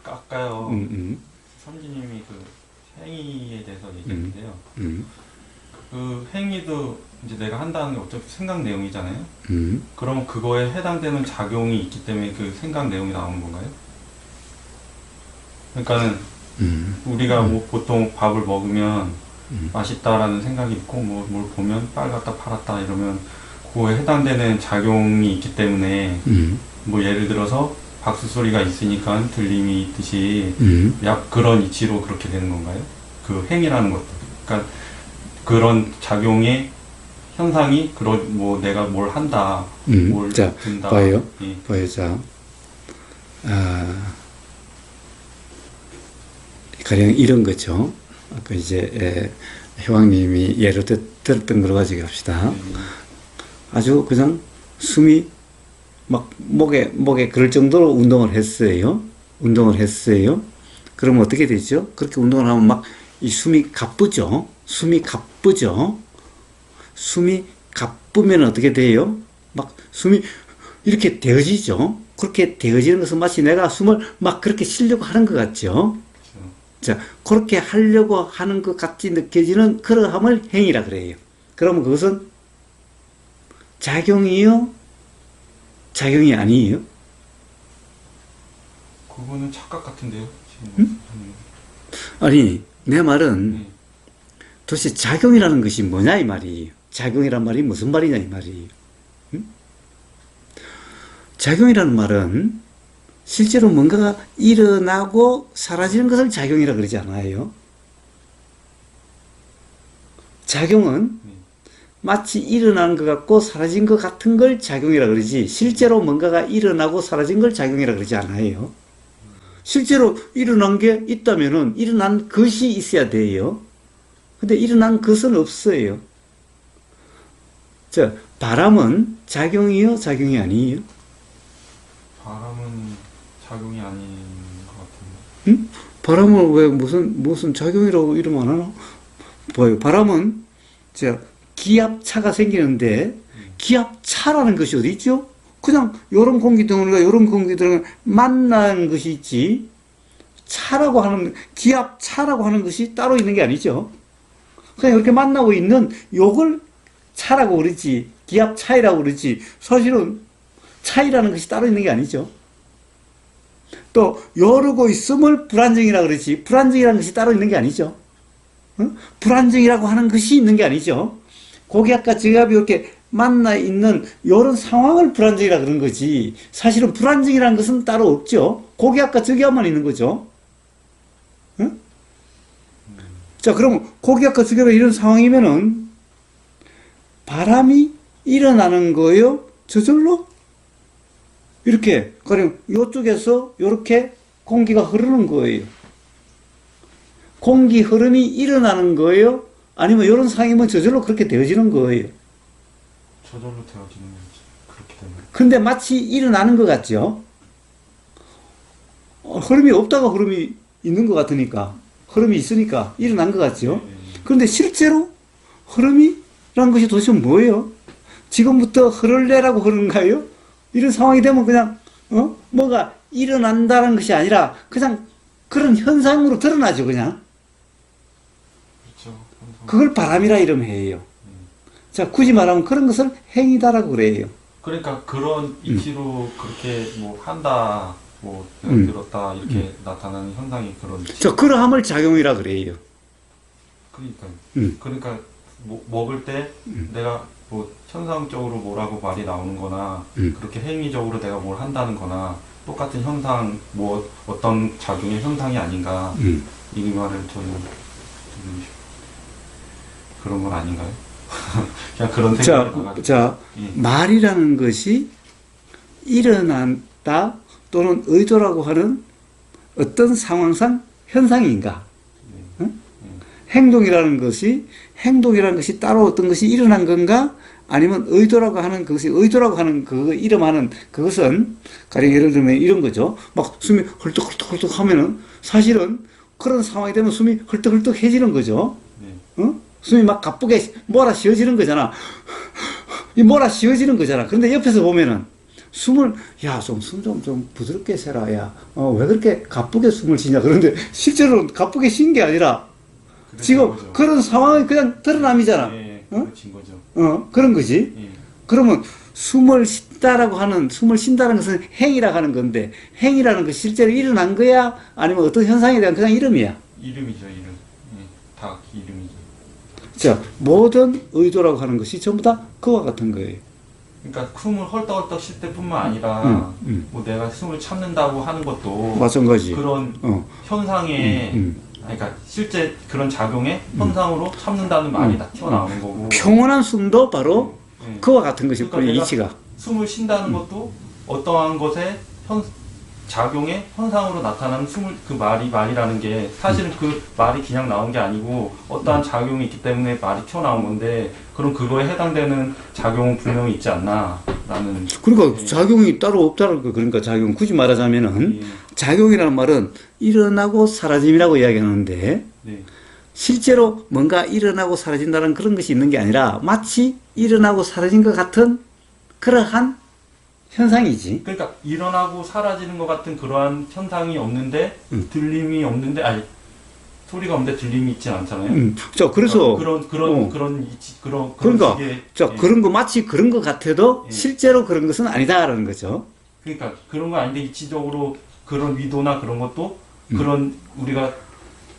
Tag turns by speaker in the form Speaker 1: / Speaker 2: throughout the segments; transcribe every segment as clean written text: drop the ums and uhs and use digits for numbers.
Speaker 1: 아까요. 선지님이 그 행위에 대해서 얘기했는데요. 그 행위도 이제 내가 한다는 게 어차피 생각 내용이잖아요. 그럼 그거에 해당되는 작용이 있기 때문에 그 생각 내용이 나오는 건가요? 그러니까는 우리가 뭐 보통 밥을 먹으면 맛있다라는 생각이 있고 뭐 뭘 보면 빨갛다 팔았다 이러면 그거에 해당되는 작용이 있기 때문에 뭐 예를 들어서 박수 소리가 있으니까 들림이 있듯이 약 그런 이치로 그렇게 되는 건가요? 그 행위라는 것도. 그러니까 그런 작용의 현상이 그런 뭐 내가 뭘 한다, 뭘
Speaker 2: 자,
Speaker 1: 든다.
Speaker 2: 봐요.
Speaker 1: 예.
Speaker 2: 봐요. 자, 가령 이런 거죠. 아까 이제 회왕님이 예로 들었던 걸 가지고 합시다. 아주 그냥 숨이 막 목에 그럴 정도로 운동을 했어요. 그러면 어떻게 되죠? 그렇게 운동을 하면 막 이 숨이 가쁘죠. 숨이 가쁘면 어떻게 돼요? 막 숨이 이렇게 되어지죠. 그렇게 되어지는 것은 마치 내가 숨을 막 그렇게 쉬려고 하는 것 같죠. 자, 그렇게 하려고 하는 것 같이 느껴지는 그러함을 행위라 그래요. 그러면 그것은 작용이요? 작용이 아니에요?
Speaker 1: 그거는 착각 같은데요. 지금
Speaker 2: 아니, 내 말은 도대체 작용이라는 것이 뭐냐 이 말이에요. 작용이란 말이 무슨 말이냐 이 말이에요. 작용이라는 말은 실제로 뭔가가 일어나고 사라지는 것을 작용이라 그러지 않아요. 작용은 마치 일어나는 것 같고 사라진 것 같은 걸 작용이라 그러지 실제로 뭔가가 일어나고 사라진 걸 작용이라 그러지 않아요. 실제로 일어난 게 있다면은 일어난 것이 있어야 돼요. 근데 일어난 것은 없어요. 자, 바람은 작용이요? 작용이 아니에요?
Speaker 1: 바람은 작용이 아닌 것 같은데.
Speaker 2: 바람을 왜 무슨 작용이라고 이러면 안 하나? 봐요. 바람은 자, 기압차가 생기는데 기압차라는 것이 어디 있죠? 그냥 요런 공기 덩어리가 요런 공기 덩어리가 만나는 것이 있지. 차라고 하는 기압차라고 하는 것이 따로 있는 게 아니죠. 그냥 이렇게 만나고 있는 요걸 차라고 그러지. 기압 차이라고 그러지. 사실은 차이라는 것이 따로 있는 게 아니죠. 또 요러고 있음을 불안정이라고 그러지. 불안정이라는 것이 따로 있는 게 아니죠. 불안정이라고 하는 것이 있는 게 아니죠. 고기압과 저기압이 이렇게 만나 있는 요런 상황을 불안정이라 그런 거지. 사실은 불안정이라는 것은 따로 없죠. 고기압과 저기압만 있는 거죠. 응? 자, 그럼 고기압과 저기압이 이런 상황이면은 바람이 일어나는 거예요? 저절로? 이렇게, 가령 요쪽에서 요렇게 공기가 흐르는 거예요. 공기 흐름이 일어나는 거예요? 아니면 이런 상황이면 저절로 그렇게 되어지는 거예요.
Speaker 1: 저절로 되어지는 거지. 그렇게 되면.
Speaker 2: 근데 마치 일어나는 것 같죠? 흐름이 없다가 흐름이 있는 것 같으니까. 흐름이 있으니까 일어난 것 같죠? 그런데 실제로 흐름이란 것이 도대체 뭐예요? 지금부터 흐를래라고 흐르는가요? 이런 상황이 되면 그냥, 뭐가 일어난다는 것이 아니라 그냥 그런 현상으로 드러나죠, 그냥.
Speaker 1: 그렇죠.
Speaker 2: 그걸 바람이라 이름해요. 자, 굳이 말하면 그런 것을 행위다라고 그래요.
Speaker 1: 그러니까 그런 이치로 그렇게 뭐 한다, 뭐 들었다 이렇게 나타나는 현상이 그런 이치.
Speaker 2: 자, 그러함을 작용이라 그래요.
Speaker 1: 그러니까 뭐 먹을 때 내가 뭐 현상적으로 뭐라고 말이 나오는 거나 그렇게 행위적으로 내가 뭘 한다는 거나 똑같은 현상, 뭐 어떤 작용의 현상이 아닌가 이 말을 저는 듣는 그런 건 아닌가요? 그냥 그런 생각이
Speaker 2: 자, 말이라는 것이 일어난다 또는 의도라고 하는 어떤 상황상 현상인가? 행동이라는 것이 따로 어떤 것이 일어난 건가? 아니면 의도라고 하는 그 이름하는 그것은 가령 예를 들면 이런 거죠. 막 숨이 헐떡헐떡 하면은 사실은 그런 상황이 되면 숨이 헐떡헐떡해지는 거죠. 숨이 막 가쁘게 몰아쉬어지는 거잖아. 이 몰아쉬어지는 거잖아. 그런데 옆에서 보면은 숨을, 야, 숨 좀 부드럽게 쉬라, 야. 왜 그렇게 가쁘게 숨을 쉬냐. 그런데 실제로 가쁘게 쉰 게 아니라 지금
Speaker 1: 거죠.
Speaker 2: 그런 상황이 그냥 드러남이잖아.
Speaker 1: 예,
Speaker 2: 어?
Speaker 1: 그친 거죠.
Speaker 2: 그런 거지.
Speaker 1: 예.
Speaker 2: 그러면 숨을 쉰다는 것은 행위라고 하는 건데, 행위라는 것 실제로 일어난 거야? 아니면 어떤 현상에 대한 그냥 이름이야?
Speaker 1: 이름이죠, 이름. 예, 다 이름이죠.
Speaker 2: 자, 모든 의도라고 하는 것이 전부 다 그와 같은 거예요.
Speaker 1: 그러니까 숨을 헐떡헐떡 쉴 때뿐만 아니라 뭐 내가 숨을 참는다고 하는 것도
Speaker 2: 마찬가지.
Speaker 1: 그런 현상에 그러니까 실제 그런 작용에 현상으로 참는다는 말이 다 튀어나오는 거고
Speaker 2: 평온한 숨도 바로
Speaker 1: 예.
Speaker 2: 그와 같은 것일
Speaker 1: 그러니까
Speaker 2: 뿐이에요,
Speaker 1: 내가
Speaker 2: 이치가.
Speaker 1: 숨을 쉰다는 것도 어떠한 것에 작용의 현상으로 나타나는 그 말이라는 게 사실은 그 말이 그냥 나온 게 아니고 어떠한 작용이 있기 때문에 말이 튀어나온 건데 그럼 그거에 해당되는 작용은 분명히 있지 않나라는.
Speaker 2: 그러니까
Speaker 1: 예.
Speaker 2: 작용이 따로 없다는 거. 그러니까 작용, 굳이 말하자면은
Speaker 1: 예.
Speaker 2: 작용이라는 말은 일어나고 사라짐이라고 이야기하는데
Speaker 1: 네.
Speaker 2: 실제로 뭔가 일어나고 사라진다는 그런 것이 있는 게 아니라 마치 일어나고 사라진 것 같은 그러한 현상이지.
Speaker 1: 그러니까 일어나고 사라지는 것 같은 그러한 현상이 없는데 들림이 없는데 아니 소리가 없는데 들림이 있진 않잖아요.
Speaker 2: 자, 그래서
Speaker 1: 그런
Speaker 2: 그러니까
Speaker 1: 식의,
Speaker 2: 자,
Speaker 1: 예.
Speaker 2: 그런 거 마치 그런 것 같아도
Speaker 1: 예.
Speaker 2: 실제로 그런 것은 아니다라는 거죠.
Speaker 1: 그러니까 그런 거 아닌데 이치적으로 그런 위도나 그런 것도 그런 우리가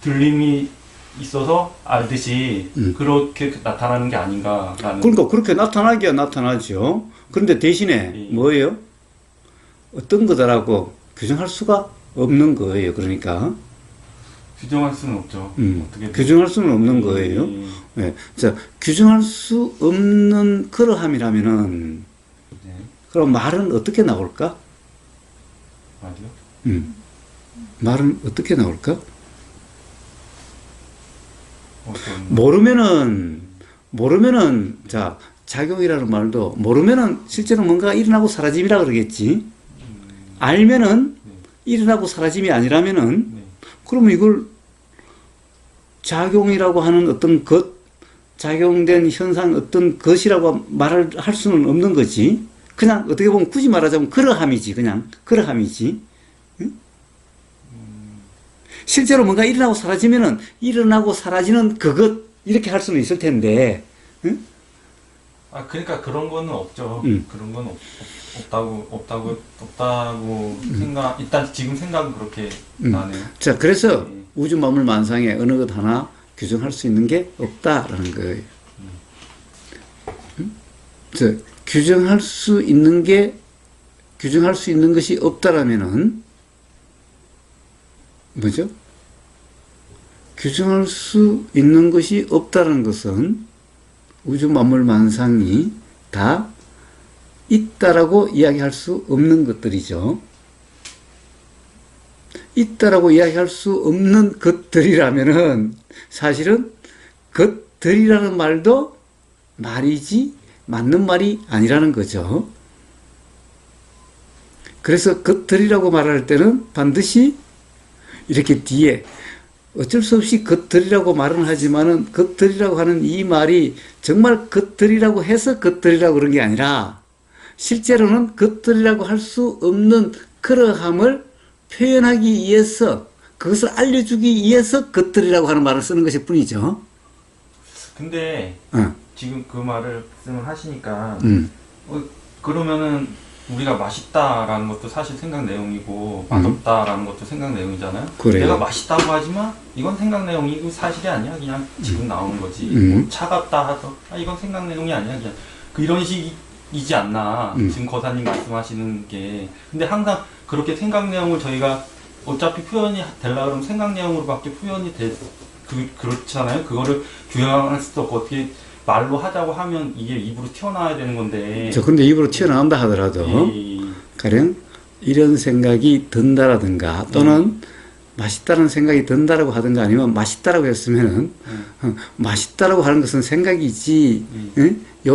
Speaker 1: 들림이 있어서 알듯이 그렇게 나타나는 게 아닌가라는.
Speaker 2: 그러니까 그렇게 나타나기야 나타나죠. 그런데 대신에
Speaker 1: 예.
Speaker 2: 뭐예요? 어떤 거다라고 규정할 수가 없는 거예요. 그러니까
Speaker 1: 규정할 수는 없죠. 어떻게
Speaker 2: 규정할 수는 없는 거예요. 예. 자, 규정할 수 없는 그러함이라면은
Speaker 1: 네.
Speaker 2: 그럼 말은 어떻게 나올까?
Speaker 1: 말이요?
Speaker 2: 말은 어떻게 나올까?
Speaker 1: 어떤
Speaker 2: 모르면은 자, 작용이라는 말도 모르면은 실제로 뭔가 일어나고 사라짐이라 그러겠지. 알면은 일어나고 사라짐이 아니라면은
Speaker 1: 네.
Speaker 2: 그러면 이걸 작용이라고 하는 어떤 것, 작용된 현상 어떤 것이라고 말을 할 수는 없는 거지. 그냥 어떻게 보면 굳이 말하자면 그러함이지. 그냥 그러함이지. 응? 실제로 뭔가 일어나고 사라지면은 일어나고 사라지는 그것 이렇게 할 수는 있을 텐데. 응?
Speaker 1: 아 그러니까 그런 거는 없죠. 그런 건 없다고 일단 지금 생각은 그렇게 나네요.
Speaker 2: 자, 그래서
Speaker 1: 네.
Speaker 2: 우주 만물 만상에 어느 것 하나 규정할 수 있는 게 없다라는 거예요. 자, 규정할 수 있는 것이 없다라면은 뭐죠? 규정할 수 있는 것이 없다는 것은 우주 만물 만상이 다 있다라고 이야기할 수 없는 것들이죠. 있다라고 이야기할 수 없는 것들이라면은 사실은 것들이라는 말도 말이지 맞는 말이 아니라는 거죠. 그래서 것들이라고 말할 때는 반드시 이렇게 뒤에 어쩔 수 없이 것들이라고 말은 하지만은 것들이라고 하는 이 말이 정말 것들이라고 해서 것들이라고 그런 게 아니라 실제로는 것들이라고 할 수 없는 그러함을 표현하기 위해서 그것을 알려주기 위해서 것들이라고 하는 말을 쓰는 것일 뿐이죠.
Speaker 1: 근데 지금 그 말씀을 하시니까 그러면은 우리가 맛있다라는 것도 사실 생각 내용이고 맛없다라는 것도 생각 내용이잖아요.
Speaker 2: 그래요.
Speaker 1: 내가 맛있다고 하지만 이건 생각 내용이고 사실이 아니야. 그냥 지금 나오는 거지. 뭐 차갑다 하죠. 이건 생각 내용이 아니야. 그냥 이런 식이지 않나. 지금 거사님 말씀하시는 게. 근데 항상 그렇게 생각 내용을 저희가 어차피 표현이 되려고 그러면 생각 내용으로밖에 표현이 그렇잖아요. 그거를 규정할 수도 없고 어떻게 말로 하자고 하면 이게 입으로 튀어나와야 되는 건데.
Speaker 2: 근데 입으로 튀어나온다 하더라도 가령 이런 생각이 든다라든가 또는 맛있다는 생각이 든다라고 하든가 아니면 맛있다라고 했으면은 맛있다라고 하는 것은 생각이지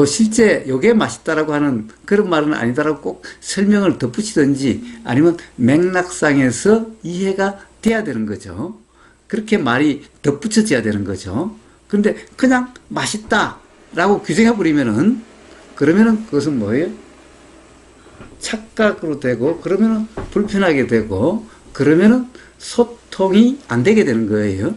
Speaker 2: 실제 요게 맛있다라고 하는 그런 말은 아니다라고 꼭 설명을 덧붙이든지 아니면 맥락상에서 이해가 돼야 되는 거죠. 그렇게 말이 덧붙여져야 되는 거죠. 근데 그냥 맛있다라고 규정해 버리면은 그러면은 그것은 뭐예요? 착각으로 되고 그러면은 불편하게 되고 그러면은 소통이 안 되게 되는 거예요.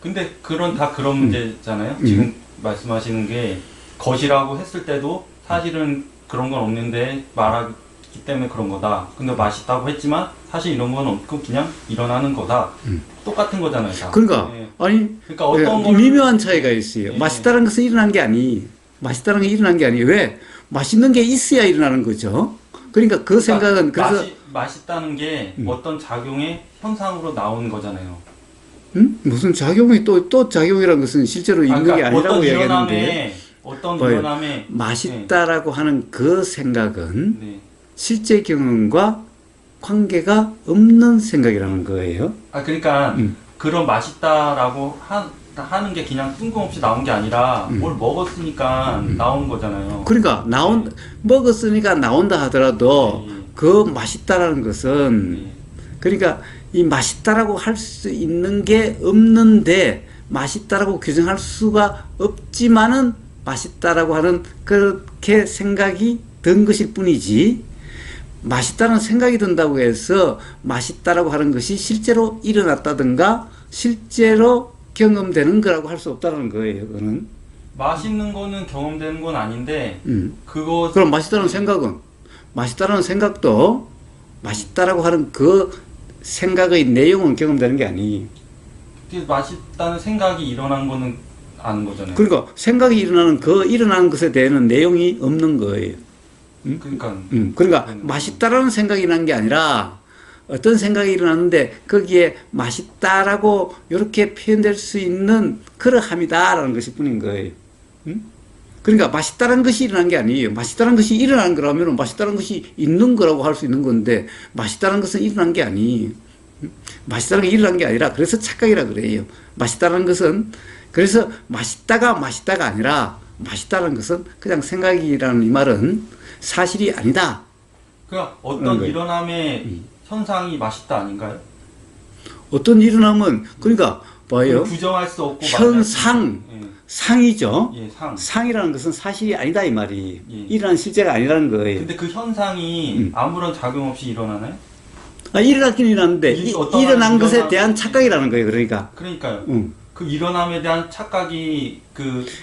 Speaker 1: 근데 그런 문제잖아요. 지금 말씀하시는 게 것이라고 했을 때도 사실은 그런 건 없는데 말하기 때문에 그런 거다. 근데 맛있다고 했지만 사실 이런 건 없고 그냥 일어나는 거다. 똑같은 거잖아요. 다.
Speaker 2: 그러니까
Speaker 1: 예.
Speaker 2: 아니
Speaker 1: 그러니까 어떤 걸
Speaker 2: 미묘한 차이가 있어요.
Speaker 1: 예.
Speaker 2: 맛있다는 것은 일어난 게 아니. 맛있다는 게 일어난 게 아니에요. 왜? 맛있는 게 있어야 일어나는 거죠. 그러니까 그 생각은 그래서
Speaker 1: 맛있다는 게 어떤 작용의 현상으로 나오는 거잖아요.
Speaker 2: 무슨 작용이 또 작용이라는 것은 실제로 있는 게 아니라고 얘기하는데
Speaker 1: 어떤
Speaker 2: 봐요.
Speaker 1: 일어남에
Speaker 2: 맛있다라고 하는 그 생각은
Speaker 1: 네.
Speaker 2: 실제 경험과 관계가 없는 생각이라는 거예요.
Speaker 1: 그러니까 그런 맛있다라고 하는 게 그냥 뜬금없이 나온 게 아니라 뭘 먹었으니까 나오는 거잖아요.
Speaker 2: 그러니까 먹었으니까 나온다 하더라도
Speaker 1: 예.
Speaker 2: 그 맛있다라는 것은
Speaker 1: 예.
Speaker 2: 그러니까 이 맛있다라고 할 수 있는 게 없는데 맛있다라고 규정할 수가 없지만은 맛있다라고 하는 그렇게 생각이 든 것일 뿐이지 맛있다는 생각이 든다고 해서 맛있다라고 하는 것이 실제로 일어났다든가 실제로 경험되는 거라고 할 수 없다는 거예요. 그거는.
Speaker 1: 맛있는 거는 경험되는 건 아닌데
Speaker 2: 그럼 맛있다는 생각도 맛있다라고 하는 그 생각의 내용은 경험되는 게 아니.
Speaker 1: 맛있다는 생각이 일어난 거는 아는 거잖아요.
Speaker 2: 그러니까 생각이 일어나는 그 일어나는 것에 대한 내용이 없는 거예요. 그러니까 맛있다라는 생각이 난 게 아니라 어떤 생각이 일어났는데 거기에 맛있다라고 이렇게 표현될 수 있는 그러함이다라는 것일 뿐인 거예요. 그러니까 맛있다라는 것이 일어난 게 아니에요. 맛있다라는 것이 일어난 거라면 맛있다라는 것이 있는 거라고 할 수 있는 건데 맛있다라는 것은 일어난 게 아니에요. 맛있다는 게 일어난 게 아니라 그래서 착각이라 그래요. 맛있다는 것은 그래서 맛있다가 아니라 맛있다는 것은 그냥 생각이라는 이 말은 사실이 아니다.
Speaker 1: 그러니까 어떤 일어남의 현상이 맛있다 아닌가요?
Speaker 2: 어떤 일어남은 그러니까 봐요.
Speaker 1: 부정할 수 없고
Speaker 2: 상이죠.
Speaker 1: 예,
Speaker 2: 상이라는 것은 사실이 아니다 이 말이.
Speaker 1: 예.
Speaker 2: 일어난 실제가 아니라는 거예요.
Speaker 1: 근데 그 현상이 아무런 작용 없이 일어나나요?
Speaker 2: 일어났긴 일어났는데 일어난 것에 대한 착각이라는 거예요.
Speaker 1: 그러니까요. 그 일어남에 대한 착각이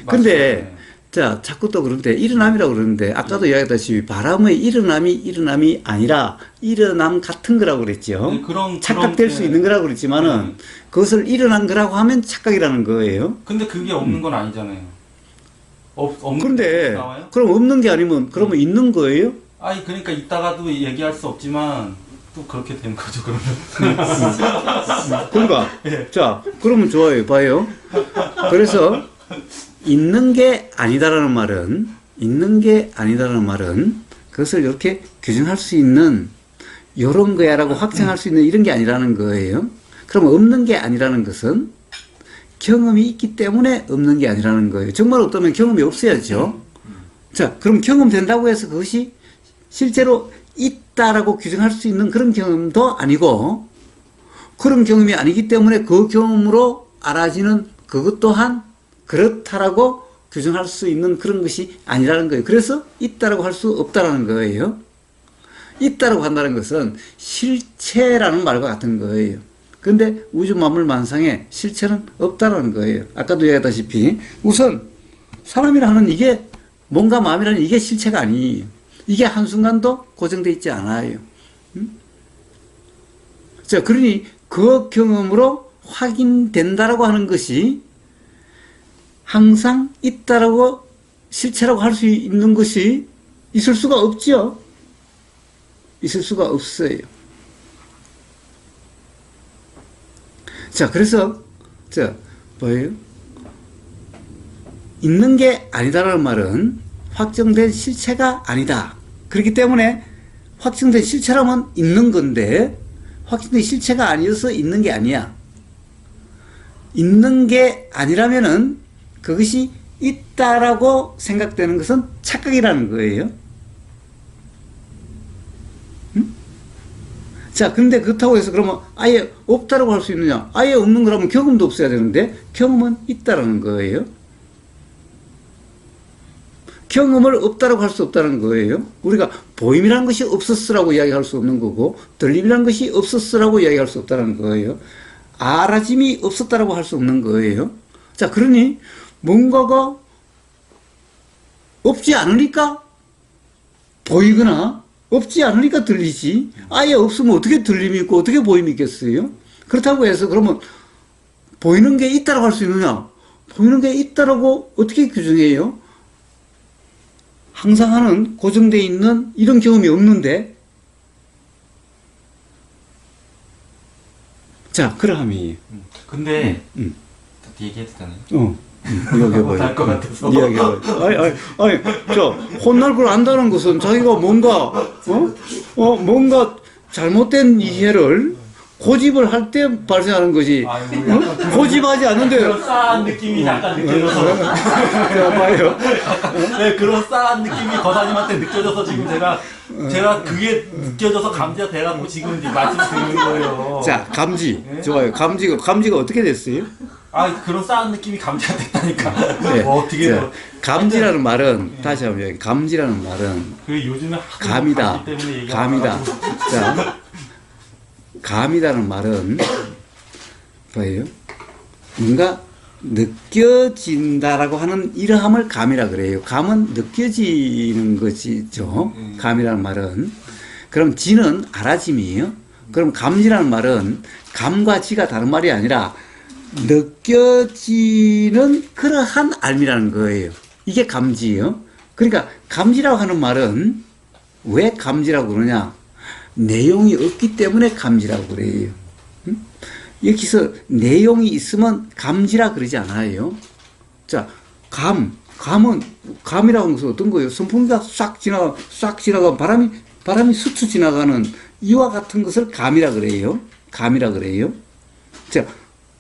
Speaker 2: 근데 자 자꾸 또 그런데 일어남이라고 그러는데 아까도 이야기했다시피 바람의 일어남이 아니라 일어남 같은 거라고 그랬죠.
Speaker 1: 네,
Speaker 2: 착각될 수 있는 거라고 그랬지만은 그것을 일어난 거라고 하면 착각이라는 거예요.
Speaker 1: 근데 그게 없는 건 아니잖아요.
Speaker 2: 그런데
Speaker 1: 나와요?
Speaker 2: 그럼 없는 게 아니면 그러면 있는 거예요?
Speaker 1: 그러니까 이따가도 얘기할 수 없지만 또 그렇게 되는 거죠. 그러면
Speaker 2: 그러니까 자 그러면 좋아요. 봐요. 그래서 있는 게 아니다라는 말은 그것을 이렇게 규정할 수 있는 이런 거야라고 확정할 수 있는 이런 게 아니라는 거예요. 그럼 없는 게 아니라는 것은 경험이 있기 때문에 없는 게 아니라는 거예요. 정말 없다면 경험이 없어야죠. 자, 그럼 경험된다고 해서 그것이 실제로 있다라고 규정할 수 있는 그런 경험도 아니고 그런 경험이 아니기 때문에 그 경험으로 알아지는 그것 또한 그렇다라고 규정할 수 있는 그런 것이 아니라는 거예요. 그래서 있다라고 할 수 없다라는 거예요. 있다라고 한다는 것은 실체라는 말과 같은 거예요. 근데 우주 만물 만상에 실체는 없다라는 거예요. 아까도 얘기했다시피 우선 사람이라는 이게 몸과 마음이라는 이게 실체가 아니에요. 이게 한순간도 고정되어 있지 않아요. 자, 그러니 그 경험으로 확인된다라고 하는 것이 항상 있다라고 실체라고 할 수 있는 것이 있을 수가 없죠. 있을 수가 없어요. 자, 그래서 뭐예요? 있는 게 아니다라는 말은 확정된 실체가 아니다. 그렇기 때문에 확정된 실체라면 있는 건데 확정된 실체가 아니어서 있는 게 아니야. 있는 게 아니라면은 그것이 있다라고 생각되는 것은 착각이라는 거예요. 자, 근데 그렇다고 해서 그러면 아예 없다라고 할 수 있느냐? 아예 없는 거라면 경험도 없어야 되는데 경험은 있다라는 거예요. 경험을 없다라고 할 수 없다는 거예요. 우리가 보임이라는 것이 없었으라고 이야기할 수 없는 거고, 들림이라는 것이 없었으라고 이야기할 수 없다는 거예요. 알아짐이 없었다라고 할 수 없는 거예요. 자, 그러니 뭔가가 없지 않으니까 보이거나 없지 않으니까 들리지. 아예 없으면 어떻게 들림이 있고 어떻게 보임이 있겠어요? 그렇다고 해서 그러면 보이는 게 있다라고 할 수 있느냐? 보이는 게 있다라고 어떻게 규정해요? 항상 하는 고정되어 있는 이런 경험이 없는데. 자, 그러함이.
Speaker 1: 근데 얘기해도 되나요?
Speaker 2: 이야기해봐요.
Speaker 1: 못할 것 같아서.
Speaker 2: 이야기해봐요. 저, 혼날 걸 안다는 것은 자기가 뭔가, 뭔가 잘못된 이해를 고집을 할 때 발생하는 것이, 고집하지 않는데.
Speaker 3: 그럴싸한 느낌이 약간 느껴져서.
Speaker 2: 자, 봐요.
Speaker 3: 네, 그럴싸한 느낌이 거사님한테 느껴져서 지금 제가 그게 느껴져서 감지가 돼갖고 지금 이제 말씀드리는 거예요.
Speaker 2: 자, 감지. 좋아요. 감지가 어떻게 됐어요?
Speaker 3: 그럴싸한 느낌이 감지가 됐다니까.
Speaker 2: 네.
Speaker 3: 어떻게.
Speaker 2: 자, 감지라는 말은, 다시 한번 감지라는 말은,
Speaker 3: 그 요즘에 하도
Speaker 2: 감이다.
Speaker 3: 감지 때문에
Speaker 2: 감이다. 자, 감이라는 말은 뭐예요? 뭔가 느껴진다라고 하는 이러함을 감이라 그래요. 감은 느껴지는 것이죠. 감이라는 말은. 그럼 지는 알아짐이에요. 그럼 감지라는 말은 감과 지가 다른 말이 아니라 느껴지는 그러한 알미라는 거예요. 이게 감지예요. 그러니까 감지라고 하는 말은 왜 감지라고 그러냐? 내용이 없기 때문에 감지라고 그래요. 여기서 내용이 있으면 감지라 그러지 않아요. 자, 감이라고 하는 것은 어떤 거예요? 선풍기가 싹 지나가 바람이 스쳐 지나가는 이와 같은 것을 감이라 그래요. 감이라 그래요. 자,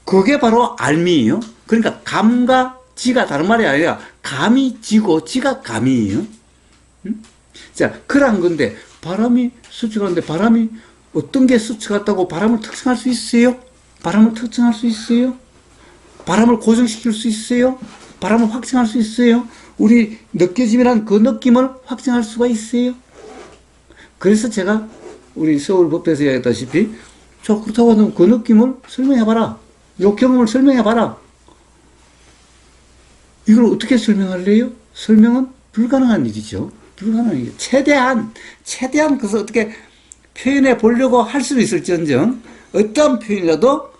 Speaker 2: 그게 바로 알미예요. 그러니까 감과 지가 다른 말이 아니라 감이 지고 지가 감이에요. 자, 그러한 건데 바람이 스쳐가는데 바람이 어떤 게 스쳐갔다고 바람을 특정할 수 있어요? 바람을 특정할 수 있어요? 바람을 고정시킬 수 있어요? 바람을 확증할 수 있어요? 우리 느껴짐이란 그 느낌을 확증할 수가 있어요? 그래서 제가 우리 서울법에서 이야기했다시피 그렇다고 하면 그 느낌을 설명해봐라. 요 경험을 설명해봐라. 이걸 어떻게 설명할래요? 설명은 불가능한 일이죠. 불가능한 일이죠. 최대한 그것을 어떻게 표현해 보려고 할 수는 있을지언정 어떤 표현이라도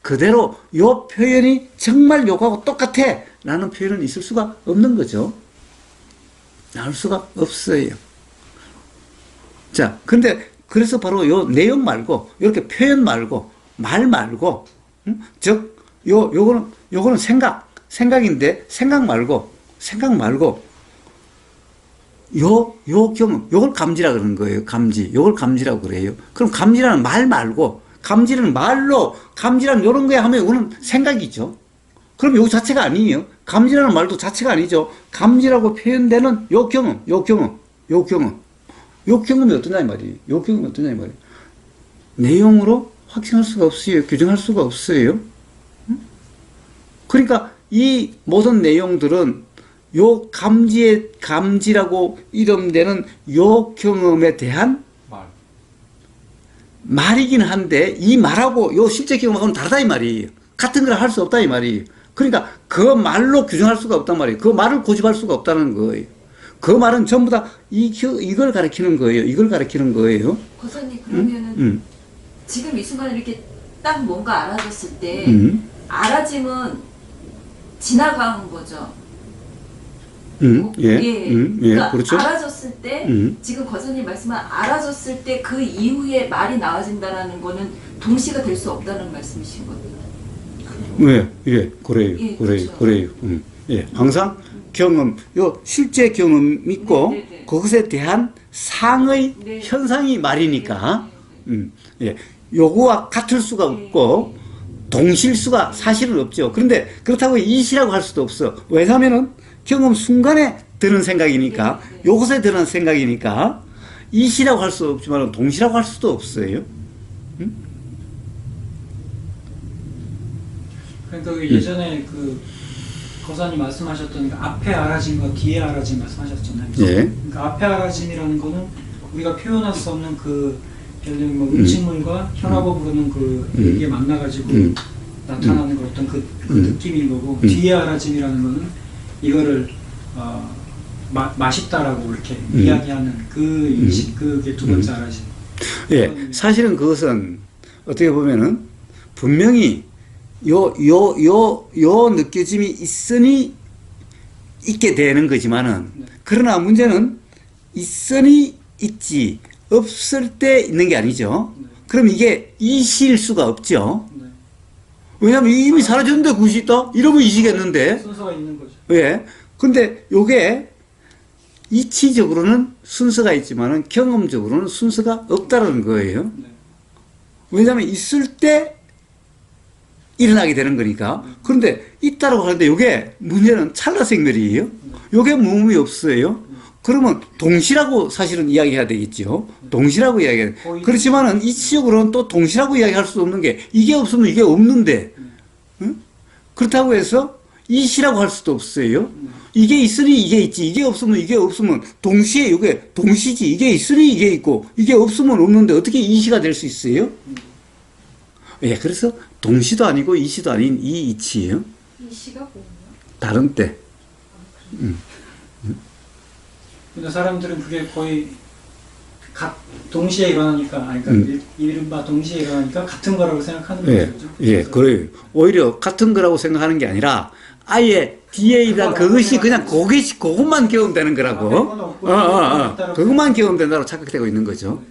Speaker 2: 그대로 요 표현이 정말 요거하고 똑같아 라는 표현은 있을 수가 없는 거죠. 나올 수가 없어요. 자, 근데 그래서 바로 요 내용 말고 이렇게 표현 말고 말 말고 즉 요거는 생각인데 생각 말고 요 경험 요걸 감지라 그러는 거예요. 감지. 요걸 감지라고 그래요. 그럼 감지라는 말 말고 감지는 말로 감지라는 요런 거에 하면 이거는 생각이죠. 그럼 요 자체가 아니에요. 감지라는 말도 자체가 아니죠. 감지라고 표현되는 요 경험이 어떠냐 이 말이에요. 요 경험이 어떠냐 이 말이에요. 내용으로 확신할 수가 없어요. 규정할 수가 없어요. 그러니까 이 모든 내용들은 요 감지라고 이름되는 요 경험에 대한 말이긴 한데 이 말하고 요 실제 경험하고는 다르다 이 말이에요. 같은 걸 할 수 없다 이 말이에요. 그러니까 그 말로 규정할 수가 없단 말이에요. 그 말을 고집할 수가 없다는 거예요. 그 말은 전부 다 이걸 가리키는 거예요. 이걸 가리키는 거예요.
Speaker 4: 고사님 그러면은 지금 이 순간에 이렇게 딱 뭔가 알아졌을 때 알아짐은 지나간 거죠. 그러니까
Speaker 2: 그렇죠.
Speaker 4: 알아졌을 때 지금 거사님 말씀은 알아졌을 때 그 이후에 말이 나와진다라는 거는 동시가 될 수 없다는 말씀이신 거예요.
Speaker 2: 네, 그래요.
Speaker 4: 예,
Speaker 2: 그래요.
Speaker 4: 그렇죠.
Speaker 2: 그래요. 항상 경험, 실제 경험 있고
Speaker 4: 네.
Speaker 2: 그것에 대한 상의
Speaker 4: 네.
Speaker 2: 현상이 말이니까 요거와 같을 수가 없고 동실 수가 사실은 없죠. 그런데 그렇다고 이시라고 할 수도 없어. 왜냐하면은 경험 순간에 드는 생각이니까 요것에 드는 생각이니까 이시라고 할 수 없지만 동시라고 할 수도 없어요.
Speaker 5: 그러니까 예전에 그 거사님 말씀하셨던 그 앞에 알아짐과 뒤에 알아짐 말씀하셨잖아요.
Speaker 2: 예.
Speaker 5: 그러니까 앞에 알아짐이라는 거는 우리가 표현할 수 없는 그 예를 들면 뭐 음식물과 혈압을 부르는 그 이게 만나가지고 나타나는 그 어떤 그 느낌인 거고 뒤에 알아짐이라는 거는 이거를 맛있다라고 이렇게 이야기하는 그 인식 그게 두 번째 알아짐.
Speaker 2: 예, 사실은 그것은 어떻게 보면은 분명히 요 느껴짐이 있으니 있게 되는 거지만은
Speaker 5: 네.
Speaker 2: 그러나 문제는 있으니 있지 없을 때 있는 게 아니죠.
Speaker 5: 네.
Speaker 2: 그럼 이게 이시일 수가 없죠.
Speaker 5: 네.
Speaker 2: 왜냐하면 이미 사라졌는데 그것이 있다? 이러면 이시겠는데.
Speaker 5: 순서가 있는 거죠.
Speaker 2: 예. 근데 요게 이치적으로는 순서가 있지만은 경험적으로는 순서가 없다는 거예요.
Speaker 5: 네.
Speaker 2: 왜냐하면 있을 때 일어나게 되는 거니까. 그런데 있다라고 하는데 요게 문제는 찰나생멸이에요. 요게 무음이 없어요. 그러면 동시라고 사실은 이야기해야 되겠죠. 동시라고 이야기해야 돼. 그렇지만은 이치적으로는 또 동시라고 이야기할 수 없는 게 이게 없으면 이게 없는데 응? 그렇다고 해서 이시라고 할 수도 없어요. 이게 있으니 이게 있지. 이게 없으면 이게 없으면 동시에 이게 동시지. 이게 있으니 이게 있고 이게 없으면 없는데 어떻게 이시가 될 수 있어요? 예, 그래서 동시도 아니고 이시도 아닌 이 이치예요.
Speaker 4: 이 시가 뭐예요?
Speaker 2: 다른 때.
Speaker 5: 근데 사람들은 그게 거의 동시에 일어나니까, 아니, 그러니까 이른바 동시에 일어나니까 같은 거라고 생각하는
Speaker 2: 예,
Speaker 5: 거죠.
Speaker 2: 예, 그래요. 오히려 같은 거라고 생각하는 게 아니라 아예 뒤에 있는 그것이 그냥 그것만 경험되는 거라고. 그것만 경험된다고 착각되고 있는 거죠.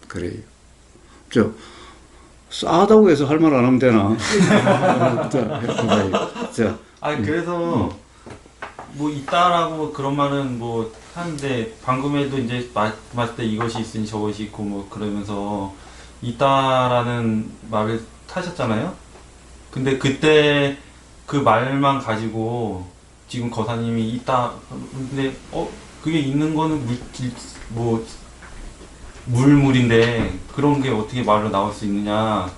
Speaker 2: 그래요. 싸다고 해서 할 말 안 하면 되나? 자,
Speaker 1: 그래서 뭐 있다라고 그런 말은 뭐 하는데 방금에도 이제 말했을 때 이것이 있으니 저것이 있고 뭐 그러면서 있다라는 말을 하셨잖아요. 근데 그때 그 말만 가지고 지금 거사님이 있다 근데 그게 있는 거는 물인데 그런 게 어떻게 말로 나올 수 있느냐.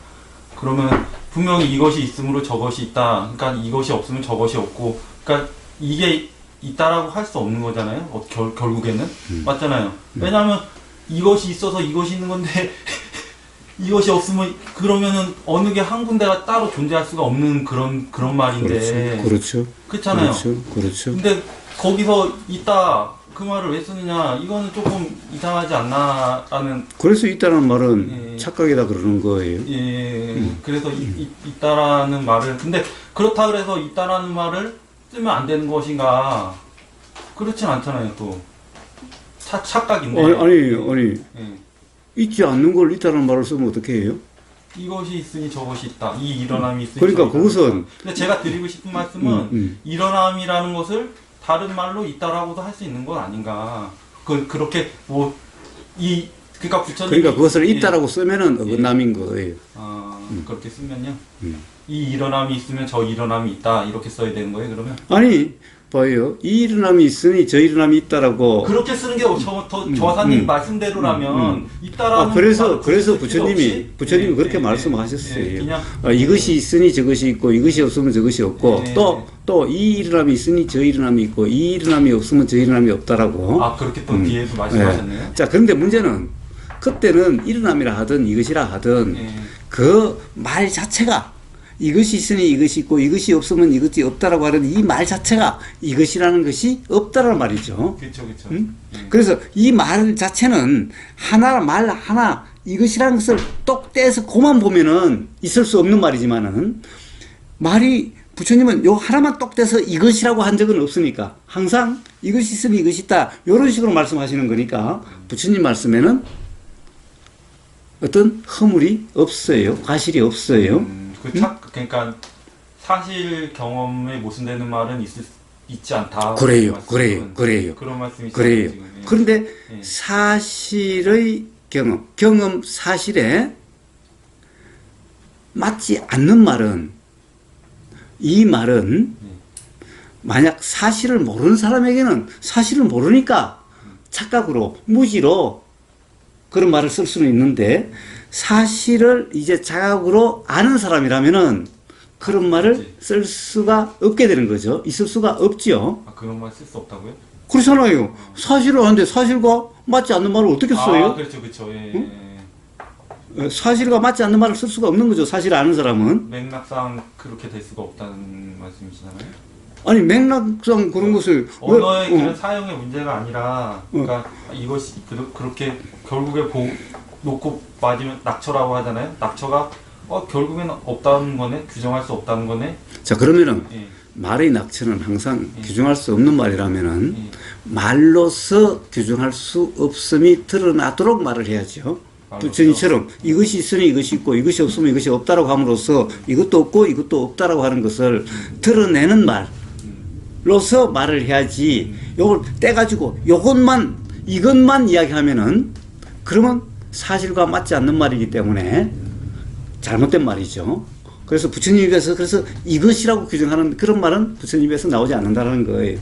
Speaker 1: 그러면 분명히 이것이 있으므로 저것이 있다. 그러니까 이것이 없으면 저것이 없고, 그러니까 이게 있다라고 할 수 없는 거잖아요. 결국에는 맞잖아요. 왜냐하면 이것이 있어서 이것이 있는 건데 이것이 없으면 그러면은 어느 게 한 군데가 따로 존재할 수가 없는 그런 말인데.
Speaker 2: 그렇죠.
Speaker 1: 그렇잖아요.
Speaker 2: 그렇죠.
Speaker 1: 근데 거기서 있다. 그 말을 왜 쓰느냐, 이거는 조금 이상하지 않나라는.
Speaker 2: 그래서 있다는 말은 착각이다 그러는 거예요.
Speaker 1: 예, 그래서 있다라는 말을, 근데 그렇다 그래서 있다라는 말을 쓰면 안 되는 것인가? 그렇진 않잖아요, 또. 착각인데.
Speaker 2: 아니,
Speaker 1: 예.
Speaker 2: 있지 않는 걸 있다는 말을 쓰면 어떻게 해요?
Speaker 1: 이것이 있으니 저것이 있다. 이 일어남이 있으니.
Speaker 2: 그러니까
Speaker 1: 저것이 있다.
Speaker 2: 그것은.
Speaker 1: 근데 제가 드리고 싶은 말씀은 일어남이라는 것을 다른 말로 있다라고도 할 수 있는 건 아닌가. 그렇게 그러니까 부처님.
Speaker 2: 그러니까 그것을 있다라고 쓰면은 어긋남인 거예요.
Speaker 1: 그렇게 쓰면요. 이 일어남이 있으면 저 일어남이 있다. 이렇게 써야 되는 거예요, 그러면?
Speaker 2: 아니, 봐요. 이 일어남이 있으니 저 일어남이 있다라고.
Speaker 1: 그렇게 쓰는 게 저사님 말씀대로라면 있다라는.
Speaker 2: 그래서
Speaker 1: 말을
Speaker 2: 부처님이
Speaker 1: 없이,
Speaker 2: 그렇게 말씀하셨어요.
Speaker 1: 그냥
Speaker 2: 이것이 있으니 저것이 있고 이것이 없으면 저것이 없고 또 이 일어남이 있으니 저 일어남이 있고 이 일어남이 없으면 저 일어남이 없다라고.
Speaker 1: 그렇게 또 뒤에도 말씀하셨네요.
Speaker 2: 네. 자, 그런데 문제는 그때는 일어남이라 하든 이것이라 하든 그 말 자체가 이것이 있으니 이것이 있고 이것이 없으면 이것이 없다라고 하는 이 말 자체가 이것이라는 것이 없다라는 말이죠.
Speaker 1: 그렇죠.
Speaker 2: 그래서 이 말 자체는 말 하나 이것이라는 것을 똑 떼서 그만 보면은 있을 수 없는 말이지만은 부처님은 요 하나만 똑 떼서 이것이라고 한 적은 없으니까 항상 이것이 있으니 이것이 있다 이런 식으로 말씀하시는 거니까 부처님 말씀에는 어떤 허물이 없어요. 과실이 없어요.
Speaker 1: 그러니까 사실 경험에 모순되는 말은 있지 않다.
Speaker 2: 그래요.
Speaker 1: 그런 말씀이시죠.
Speaker 2: 그래요.
Speaker 1: 지금. 예.
Speaker 2: 그런데 사실의 경험 사실에 맞지 않는 말은 이 말은 만약 사실을 모르는 사람에게는 사실을 모르니까 착각으로 무지로 그런 말을 쓸 수는 있는데 사실을 이제 자각으로 아는 사람이라면은 그런 말을
Speaker 1: 그치.
Speaker 2: 쓸 수가 없게 되는 거죠. 있을 수가 없지요.
Speaker 1: 아, 그런 말 쓸 수 없다고요?
Speaker 2: 그렇잖아요. 사실을 하는데 사실과 맞지 않는 말을 어떻게 써요?
Speaker 1: 아, 그렇죠, 그렇죠. 예, 예.
Speaker 2: 사실과 맞지 않는 말을 쓸 수가 없는 거죠. 사실을 아는 사람은.
Speaker 1: 맥락상 그렇게 될 수가 없다는 말씀이시잖아요.
Speaker 2: 아니 맥락상 그런 것을
Speaker 1: 언어의
Speaker 2: 왜-
Speaker 1: 그런 사용의 문제가 아니라, 그러니까 이것이 그렇게 결국에 놓고 맞으면 낙처라고 하잖아요. 낙처가 결국에는 없다는 거네, 규정할 수 없다는 거네.
Speaker 2: 자 그러면은
Speaker 1: 예,
Speaker 2: 말의 낙처는 항상 규정할 수 없는 말이라면은
Speaker 1: 예.
Speaker 2: 말로서 규정할 수 없음이 드러나도록 말을 해야죠.
Speaker 1: 말로서.
Speaker 2: 부처님처럼 이것이 있으니 이것이 있고 이것이 없으면 이것이 없다라고 함으로써 이것도 없고 이것도 없다라고 하는 것을 드러내는 말로서 말을 해야지. 요걸 떼가지고 이것만 이야기하면은 그러면 사실과 맞지 않는 말이기 때문에 잘못된 말이죠. 그래서 부처님 입에서 그래서 이것이라고 규정하는 그런 말은 부처님 입에서 나오지 않는다는 거예요.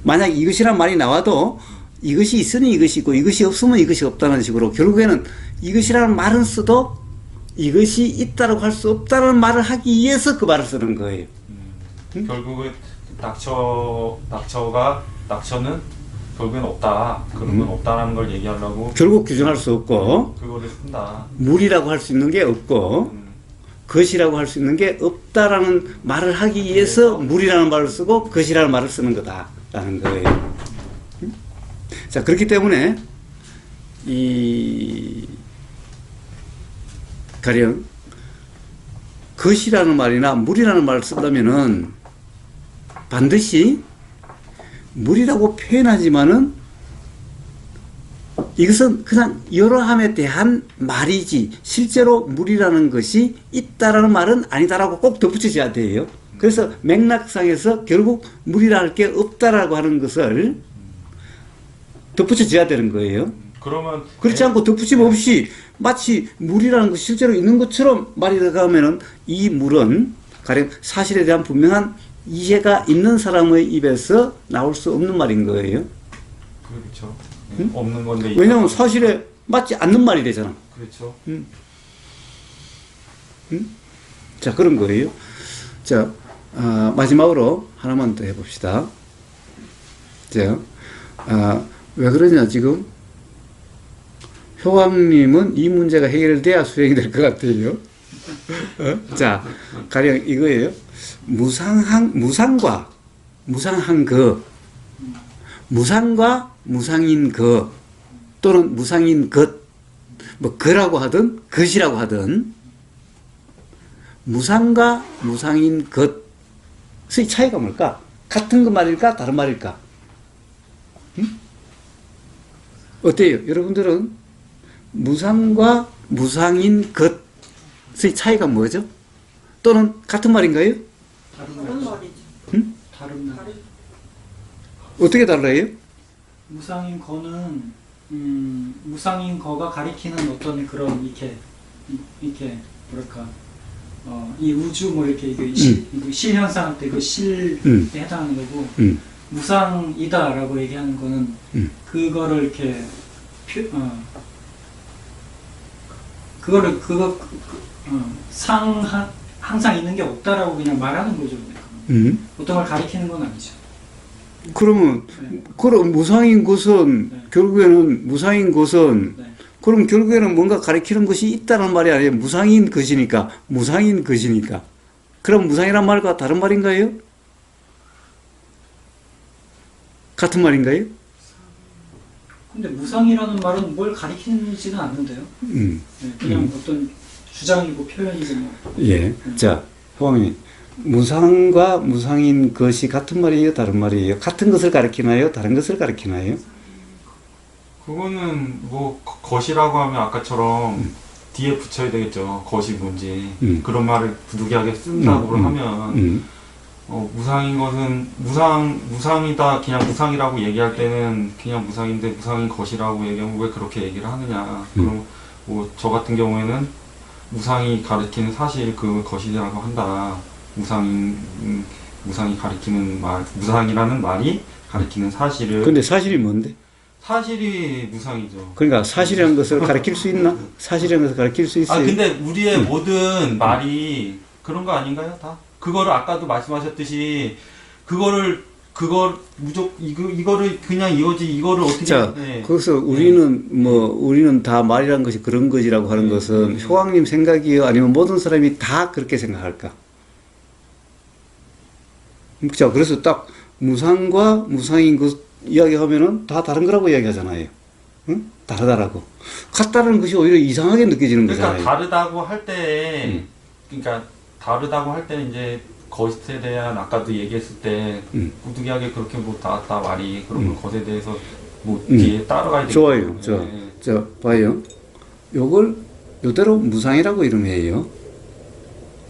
Speaker 2: 만약 이것이란 말이 나와도 이것이 있으니 이것이 있고 이것이 없으면 이것이 없다는 식으로 결국에는 이것이라는 말은 써도 이것이 있다라고 할 수 없다는 말을 하기 위해서 그 말을 쓰는 거예요.
Speaker 1: 결국은 낙처는 결국엔 없다. 그러면 없다라는 걸 얘기하려고
Speaker 2: 결국 규정할 수 없고
Speaker 1: 그거를 쓴다.
Speaker 2: 물이라고 할 수 있는 게 없고 것이라고 할 수 있는 게 없다라는 말을 하기 위해서 물이라는 말을 쓰고 것이라는 말을 쓰는 거다라는 거예요. 자, 그렇기 때문에 가령 것이라는 말이나 물이라는 말을 쓴다면은 반드시 물이라고 표현하지만은 이것은 그냥 여러함에 대한 말이지 실제로 물이라는 것이 있다라는 말은 아니다라고 꼭 덧붙여줘야 돼요. 그래서 맥락상에서 결국 물이라 할 게 없다라고 하는 것을 덧붙여줘야 되는 거예요.
Speaker 1: 그러면
Speaker 2: 그렇지 않고 덧붙임 없이 마치 물이라는 것이 실제로 있는 것처럼 말이 들어가면은 이 물은 가령 사실에 대한 분명한 이해가 있는 사람의 입에서 나올 수 없는 말인 거예요.
Speaker 1: 그렇죠. 없는 건데.
Speaker 2: 왜냐하면 사실에 맞지 않는 말이 되잖아.
Speaker 1: 그렇죠.
Speaker 2: 자, 그런 거예요. 자, 마지막으로 하나만 더 해봅시다. 자, 왜 그러냐, 지금. 효왕님은 이 문제가 해결돼야 수행이 될 것 같아요. 자, 가령 이거예요. 무상과 무상인 거, 또는 무상인 것, 뭐, 거라고 하든, 것이라고 하든, 무상과 무상인 것의 차이가 뭘까? 같은 것 말일까? 다른 말일까? 어때요? 여러분들은 무상과 무상인 것의 차이가 뭐죠? 또는 같은 말인가요?
Speaker 5: 다른 말이죠. 다른 말.
Speaker 2: 어떻게 달라요?
Speaker 5: 무상인 거는 무상인 거가 가리키는 어떤 그런 이렇게 뭐랄까 이 우주 뭐 이렇게 이거 실 현상 때 그 실에 해당하는 거고 무상이다라고 얘기하는 거는 그거를 이렇게 항상 있는 게 없다라고 그냥 말하는 거죠. 어떤 걸 가리키는 건 아니죠.
Speaker 2: 그러면,
Speaker 5: 네.
Speaker 2: 그럼 무상인 것은,
Speaker 5: 네.
Speaker 2: 결국에는, 무상인 것은,
Speaker 5: 네.
Speaker 2: 그럼 결국에는 뭔가 가리키는 것이 있다는 말이 아니에요. 무상인 것이니까. 그럼 무상이란 말과 다른 말인가요? 같은 말인가요?
Speaker 5: 근데 무상이라는 말은 뭘 가리키지는 않는데요. 네, 그냥 어떤 주장이고 표현이고 뭐.
Speaker 2: 예. 자, 호왕님. 무상과 무상인 것이 같은 말이에요? 다른 말이에요? 같은 것을 가리키나요? 다른 것을 가리키나요?
Speaker 1: 그거는 뭐 것이라고 하면 아까처럼 뒤에 붙여야 되겠죠. 것이 뭔지. 그런 말을 부득이하게 쓴다고 하면 무상인 것은 무상이다 그냥 무상이라고 얘기할 때는 그냥 무상인데 무상인 것이라고 얘기하면 왜 그렇게 얘기를 하느냐. 그럼 뭐 저 같은 경우에는 무상이 가리키는 사실 그 것이라고 한다. 무상이 가리키는 말, 무상이라는 말이 가리키는 사실을.
Speaker 2: 근데 사실이 뭔데?
Speaker 1: 사실이 무상이죠.
Speaker 2: 그러니까 사실이라는 것을 가리킬 수 있나? 사실이라는 것을 가리킬 수 있어요?
Speaker 1: 근데 우리의 모든 말이 그런 거 아닌가요? 다? 그거를 아까도 말씀하셨듯이 그걸 이거를 그냥 이거지 이거를 어떻게
Speaker 2: 자,
Speaker 1: 네.
Speaker 2: 그래서 우리는 다 말이란 것이 그런 것이라고 하는 것은 효왕님 생각이요? 아니면 모든 사람이 다 그렇게 생각할까? 자, 그래서 딱 무상과 무상인 것 이야기하면은 다 다른 거라고 이야기하잖아요. 응? 다르다라고. 같다는 것이 오히려 이상하게 느껴지는
Speaker 1: 그러니까
Speaker 2: 거잖아요.
Speaker 1: 다르다고 할 때, 그러니까 다르다고 할 때는 이제 거짓에 대한 아까도 얘기했을 때 부득이하게 그렇게 뭐 나왔다 말이 그러면 것에 대해서 뭐 뒤에 따라가야 되겠죠.
Speaker 2: 좋아요.
Speaker 1: 네.
Speaker 2: 자, 봐요. 요걸 요대로 무상이라고 이름해요.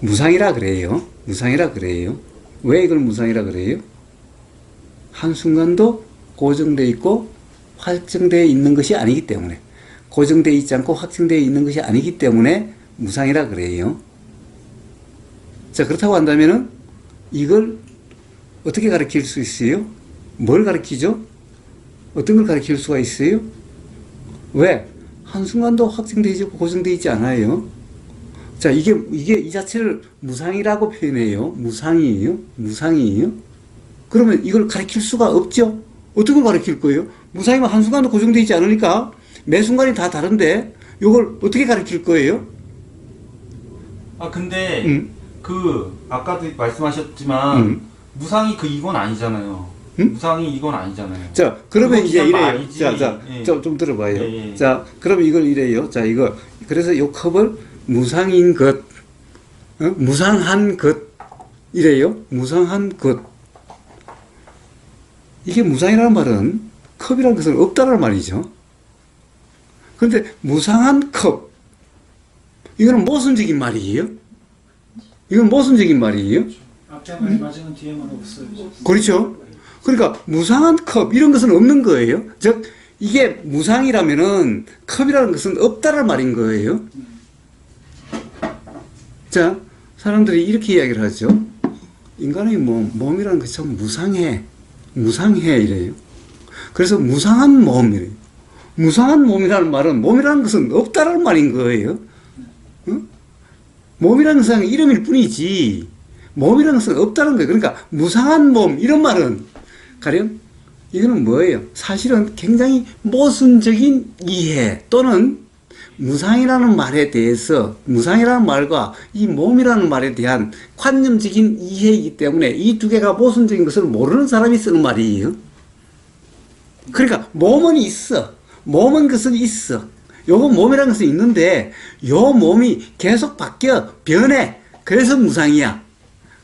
Speaker 2: 무상이라 그래요. 무상이라 그래요. 왜 이걸 무상이라 그래요? 한순간도 고정되어 있고 확정되어 있는 것이 아니기 때문에, 고정되어 있지 않고 확정되어 있는 것이 아니기 때문에 무상이라 그래요. 자, 그렇다고 한다면은 이걸 어떻게 가르칠 수 있어요? 뭘 가르치죠? 어떤 걸 가르칠 수가 있어요? 왜? 한순간도 확정되어 있고 고정되어 있지 않아요. 자, 이게 이 자체를 무상이라고 표현해요. 무상이에요. 무상이에요. 그러면 이걸 가르칠 수가 없죠? 어떻게 가르칠 거예요? 무상이면 한순간도 고정되어 있지 않으니까 매 순간이 다 다른데 이걸 어떻게 가르칠 거예요?
Speaker 1: 아 근데 그 아까도 말씀하셨지만 무상이 이건 아니잖아요. 무상이 이건 아니잖아요.
Speaker 2: 자, 그러면 이제
Speaker 1: 그건 그냥
Speaker 2: 이래요.
Speaker 1: 말이지.
Speaker 2: 자,
Speaker 1: 예.
Speaker 2: 좀 들어봐요.
Speaker 1: 예, 예.
Speaker 2: 자, 그럼 이걸 이래요. 자, 그래서 요 컵을 무상인 것, 무상한 것, 이래요. 무상한 것. 이게 무상이라는 말은 컵이라는 것은 없다는 말이죠. 그런데 무상한 컵, 이거는 모순적인 말이에요. 이건 모순적인 말이에요.
Speaker 5: 앞에 말이 맞으면 뒤에 말 없어요.
Speaker 2: 그렇죠. 그러니까 무상한 컵 이런 것은 없는 거예요. 즉 이게 무상이라면은 컵이라는 것은 없다는 말인 거예요. 자, 사람들이 이렇게 이야기를 하죠. 인간의 몸이라는 것이 참 무상해 이래요. 그래서 무상한 몸이래요. 무상한 몸이라는 말은 몸이라는 것은 없다는 말인 거예요. 응? 몸이라는 것은 이름일 뿐이지 몸이라는 것은 없다는 거예요. 그러니까 무상한 몸 이런 말은 가령 이거는 뭐예요? 사실은 굉장히 모순적인 이해 또는 무상이라는 말에 대해서 무상이라는 말과 이 몸이라는 말에 대한 관념적인 이해이기 때문에 이 두 개가 모순적인 것을 모르는 사람이 쓰는 말이에요. 그러니까 몸은 있어. 몸은 것은 있어. 요거 몸이라는 것은 있는데 요 몸이 계속 바뀌어 변해. 그래서 무상이야.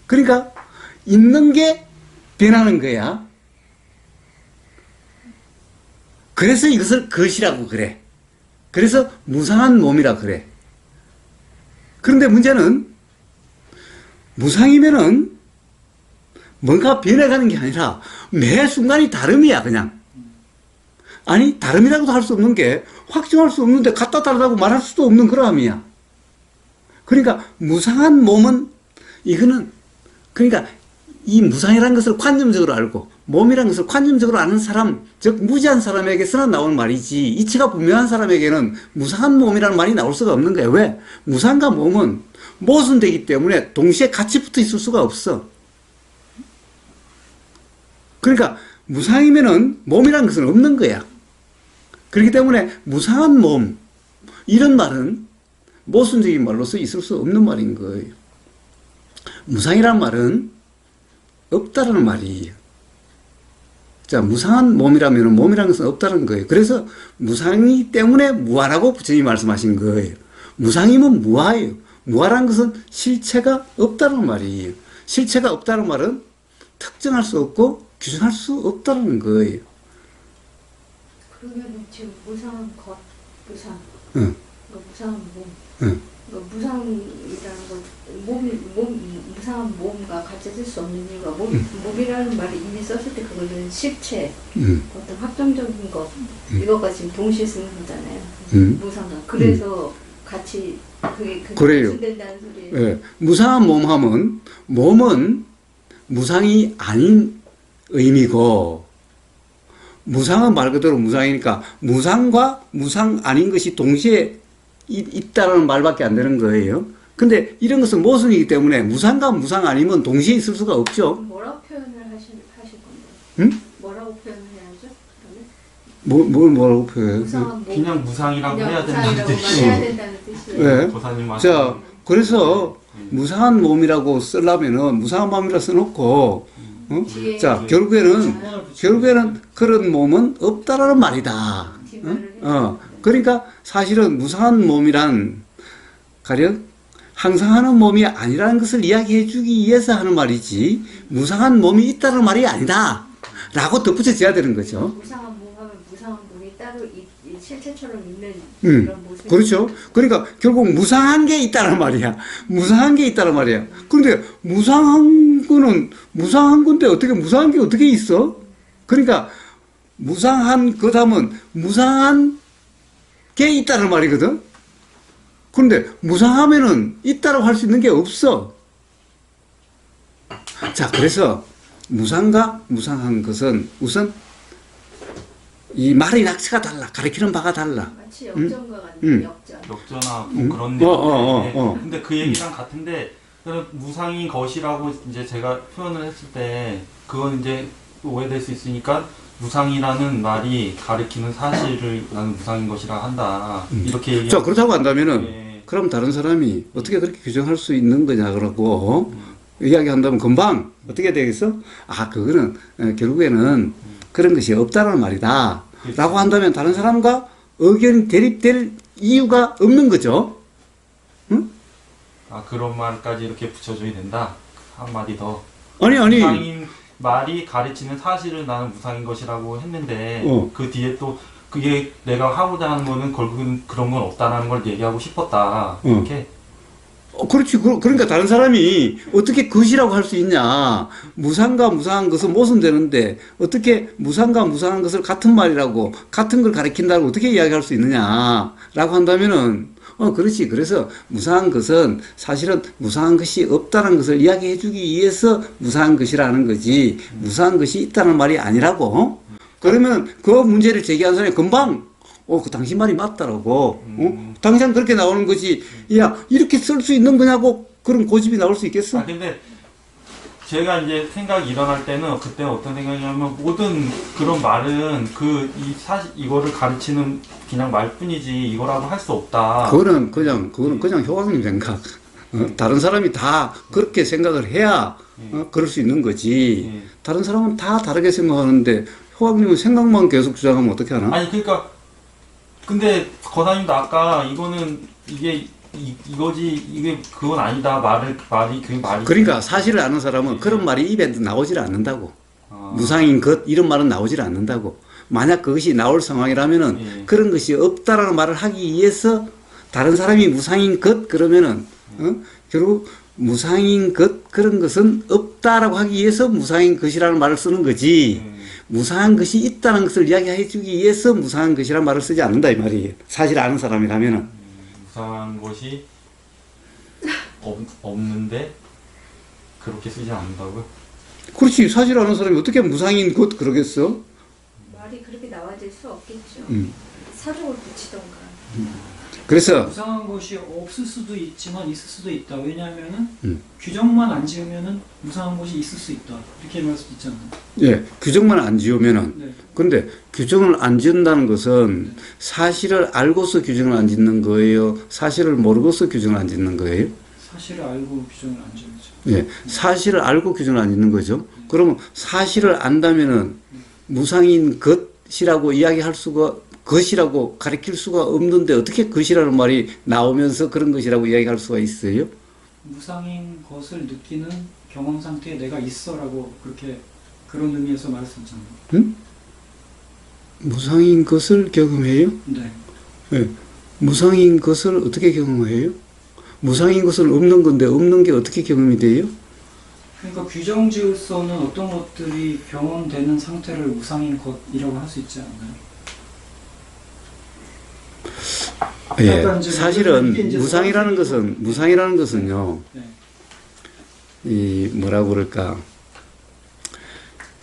Speaker 2: 그러니까 있는 게 변하는 거야. 그래서 이것을 것이라고 그래. 그래서 무상한 몸이라 그래. 그런데 문제는 무상이면은 뭔가 변해가는 게 아니라 매 순간이 다름이야 그냥. 아니 다름이라고도 할 수 없는 게 확정할 수 없는데 같다 다르다고 말할 수도 없는 그러함이야. 그러니까 무상한 몸은 이거는 그러니까 이 무상이라는 것을 관념적으로 알고 몸이라는 것을 관념적으로 아는 사람, 즉 무지한 사람에게서는 나오는 말이지 이치가 분명한 사람에게는 무상한 몸이라는 말이 나올 수가 없는 거예요. 왜? 무상과 몸은 모순되기 때문에 동시에 같이 붙어 있을 수가 없어. 그러니까 무상이면은 몸이라는 것은 없는 거야. 그렇기 때문에 무상한 몸 이런 말은 모순적인 말로서 있을 수 없는 말인 거예요. 무상이란 말은 없다라는 말이에요. 자, 무상한 몸이라면 몸이라는 것은 없다는 거예요. 그래서 무상이기 때문에 무아라고 부처님이 말씀하신 거예요. 무상이면 무아예요. 무아라는 것은 실체가 없다는 말이에요. 실체가 없다는 말은 특정할 수 없고 규정할 수 없다는 거예요.
Speaker 6: 그러면 지금 무상한 것, 무상,
Speaker 2: 응.
Speaker 6: 무상한 몸,
Speaker 2: 응.
Speaker 6: 무상이라는 건 무상한 몸과 같이 쓸 수 없는 이유가 몸이라는 말을 이미 썼을 때 그거는 실체, 어떤 확정적인 것 이거가 지금 동시에 쓰는 거잖아요. 무상과 그래서 같이 그게
Speaker 2: 그래요.
Speaker 6: 무슨된다는 소리예요.
Speaker 2: 예. 무상한 몸 하면 몸은 무상이 아닌 의미고 무상은 말 그대로 무상이니까 무상과 무상 아닌 것이 동시에 있다는 말밖에 안 되는 거예요. 근데 이런 것은 모순이기 때문에 무상과 무상 아니면 동시에 있을 수가 없죠.
Speaker 6: 뭐라고 표현을 하실 건데?
Speaker 2: 응?
Speaker 6: 뭐라고 표현해야죠? 그러면
Speaker 2: 뭐라고 표현해요?
Speaker 6: 무상한 몸.
Speaker 1: 그냥 무상이라고 해야 된다는
Speaker 6: 무상이라고만
Speaker 1: 뜻이.
Speaker 6: 해야 된다는 뜻이에요.
Speaker 2: 왜?
Speaker 1: 고사님 말씀.
Speaker 2: 자, 그래서 무상한 몸이라고 쓰려면은 무상한 몸이라 써놓고,
Speaker 6: 뒤에
Speaker 2: 자, 결국에는 그런 몸은 없다라는 말이다.
Speaker 6: 뒷말을 해야
Speaker 2: 그러니까 사실은 무상한 몸이란 가령 항상 하는 몸이 아니라는 것을 이야기해 주기 위해서 하는 말이지, 무상한 몸이 있다는 말이 아니다. 라고 덧붙여져야 되는 거죠.
Speaker 6: 무상한 몸 하면 무상한 몸이 따로 이 실체처럼 있는
Speaker 2: 음,
Speaker 6: 그런 모습.
Speaker 2: 그렇죠. 그러니까 결국 무상한 게 있다는 말이야. 무상한 게 있다는 말이야. 그런데 무상한 건데 어떻게 무상한 게 어떻게 있어? 그러니까 무상한 거다면 무상한 게 있다는 말이거든. 그런데 무상하면은 있다고 할 수 있는 게 없어. 자, 그래서 무상과 무상한 것은 우선 이 말의 낚시가 달라. 가리키는 바가 달라.
Speaker 6: 마치 역전과 같은 역전.
Speaker 1: 역전하고 그런 내용인데 근데 그 얘기랑 같은데 그런 무상인 것이라고 이제 제가 표현을 했을 때 그건 이제 오해될 수 있으니까 무상이라는 말이 가리키는 사실을 나는 무상인 것이라 한다 이렇게 얘기.
Speaker 2: 자, 그렇다고 한다면은
Speaker 1: 네.
Speaker 2: 그럼 다른 사람이 어떻게 그렇게 규정할 수 있는 거냐 그러고 이야기한다면 금방 어떻게 되겠어? 아, 그거는 결국에는 그런 것이 없다는 말이다. 라고 한다면 다른 사람과 의견이 대립될 이유가 없는 거죠. 응?
Speaker 1: 아, 그런 말까지 이렇게 붙여줘야 된다. 한마디 더.
Speaker 2: 아니.
Speaker 1: 무상인 말이 가르치는 사실을 나는 무상인 것이라고 했는데 그 뒤에 또 그게 내가 하고자 하는 거는 결국은 그런 건 없다라는 걸 얘기하고 싶었다. 이렇게.
Speaker 2: 그렇지. 그러니까 다른 사람이 어떻게 것이라고 할 수 있냐. 무상과 무상한 것은 모순되는데 어떻게 무상과 무상한 것을 같은 말이라고 같은 걸 가리킨다고 어떻게 이야기할 수 있느냐라고 한다면은 그렇지. 그래서 무상한 것은 사실은 무상한 것이 없다는 것을 이야기해 주기 위해서 무상한 것이라는 거지 무상한 것이 있다는 말이 아니라고. 그러면 그 문제를 제기한 사람이 금방 그 당신 말이 맞다라고. 당장 그렇게 나오는 거지. 야, 이렇게 쓸 수 있는 거냐고 그런 고집이 나올 수 있겠어?
Speaker 1: 아, 근데 제가 이제 생각이 일어날 때는 그때 어떤 생각이냐면 모든 그런 말은 이거를 가르치는 그냥 말뿐이지 이거라고 할 수 없다.
Speaker 2: 그거는 그냥 효광님 생각. 다른 사람이 다 그렇게 생각을 해야 그럴 수 있는 거지. 다른 사람은 다 다르게 생각하는데 효광님은 생각만 계속 주장하면 어떻게 하나?
Speaker 1: 아니 그러니까 근데 거사님도 아까 이거는 이거지 이게 그건 아니다 말이 그 말이
Speaker 2: 그러니까 사실을 아는 사람은 그런 말이 입에 나오질 않는다고. 무상인 것 이런 말은 나오질 않는다고. 만약 그것이 나올 상황이라면은 그런 것이 없다라는 말을 하기 위해서 다른 사람이 무상인 것 그러면은 결국 무상인 것 그런 것은 없다라고 하기 위해서 무상인 것이라는 말을 쓰는 거지. 무상한 것이 있다는 것을 이야기해 주기 위해서 무상한 것이라는 말을 쓰지 않는다 이 말이에요. 사실 아는 사람이라면은.
Speaker 1: 무상한 것이 없는데 그렇게 쓰지 않는다고요?
Speaker 2: 그렇지. 사실 아는 사람이 어떻게 무상인 것 그러겠어?
Speaker 6: 말이 그렇게 나와질 수 없겠죠. 사족을 붙이던가.
Speaker 2: 그래서
Speaker 5: 무상한 것이 없을 수도 있지만 있을 수도 있다. 왜냐하면은 규정만 안 지으면은 무상한 것이 있을 수 있다. 이렇게 말할 수도 있잖아요.
Speaker 2: 예, 규정만 안 지으면은.
Speaker 5: 네.
Speaker 2: 근데 규정을 안 지은다는 것은 사실을 알고서 규정을 안 짓는 거예요? 사실을 모르고서 규정을 안 짓는 거예요?
Speaker 5: 사실을 알고 규정을 안 지으죠.
Speaker 2: 예, 사실을 알고 규정을 안 짓는 거죠. 그러면 사실을 안다면은 무상인 것이라고 이야기할 수가 것이라고 가리킬 수가 없는데 어떻게 것이라는 말이 나오면서 그런 것이라고 이야기할 수가 있어요?
Speaker 5: 무상인 것을 느끼는 경험 상태에 내가 있어라고 그런 의미에서 말할 수 있잖아요.
Speaker 2: 응? 무상인 것을 경험해요?
Speaker 5: 네.
Speaker 2: 예, 무상인 것을 어떻게 경험해요? 무상인 것은 없는 건데 없는 게 어떻게 경험이 돼요?
Speaker 5: 그러니까 규정 지을 수 없는 어떤 것들이 경험되는 상태를 무상인 것이라고 할 수 있지 않나요?
Speaker 2: 예,
Speaker 5: 약간 이제
Speaker 2: 사실은
Speaker 5: 이제
Speaker 2: 무상이라는 것은요.
Speaker 5: 네.
Speaker 2: 이 뭐라고 그럴까?